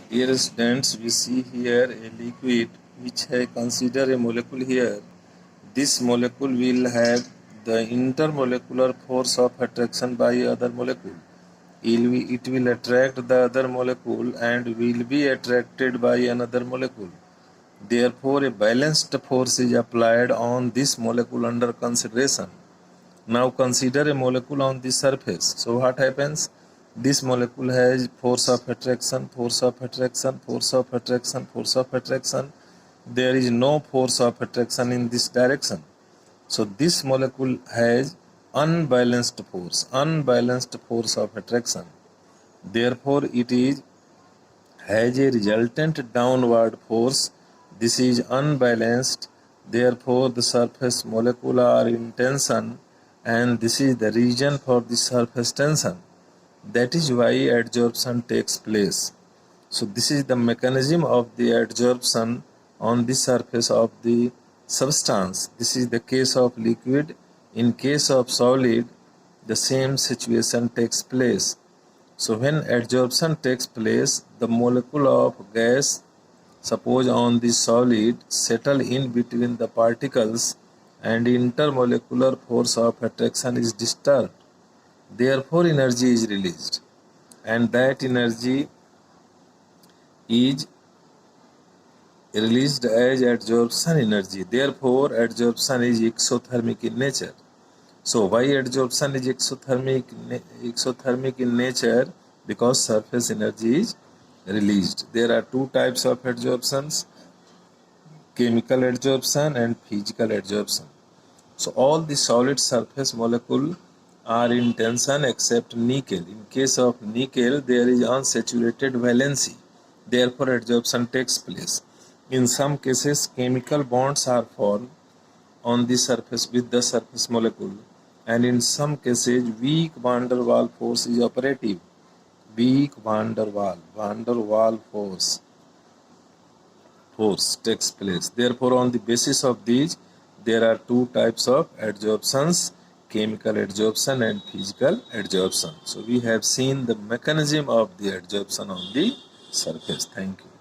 Dear students, we see here a liquid which I consider a molecule here. This molecule will have the intermolecular force of attraction by other molecule. It will attract the other molecule and will be attracted by another molecule. Therefore, a balanced force is applied on this molecule under consideration. Now consider a molecule on the surface. So what happens? This molecule has force of attraction, force of attraction, force of attraction, force of attraction. There is no force of attraction in this direction. So this molecule has unbalanced force of attraction. Therefore, it has a resultant downward force. This is unbalanced. Therefore, the surface molecule are in tension, and this is the reason for the surface tension. That is why adsorption takes place. So this is the mechanism of the adsorption on the surface of the substance. This is the case of liquid. In case of solid, the same situation takes place. So when adsorption takes place, the molecule of gas, suppose on the solid, settle in between the particles and intermolecular force of attraction is disturbed. Therefore, energy is released, and that energy is released as adsorption energy. Therefore, adsorption is exothermic in nature. So why adsorption is exothermic in nature? Because surface energy is released. There are two types of adsorptions: chemical adsorption and physical adsorption. So all the solid surface molecule are in tension except nickel. In case of nickel, there is unsaturated valency. Therefore, adsorption takes place. In some cases, chemical bonds are formed on the surface with the surface molecule, and in some cases, weak van der Waals force is operative. Weak van der Waals force takes place. Therefore, on the basis of these, there are two types of adsorptions: chemical adsorption and physical adsorption. So we have seen the mechanism of the adsorption on the surface. Thank you.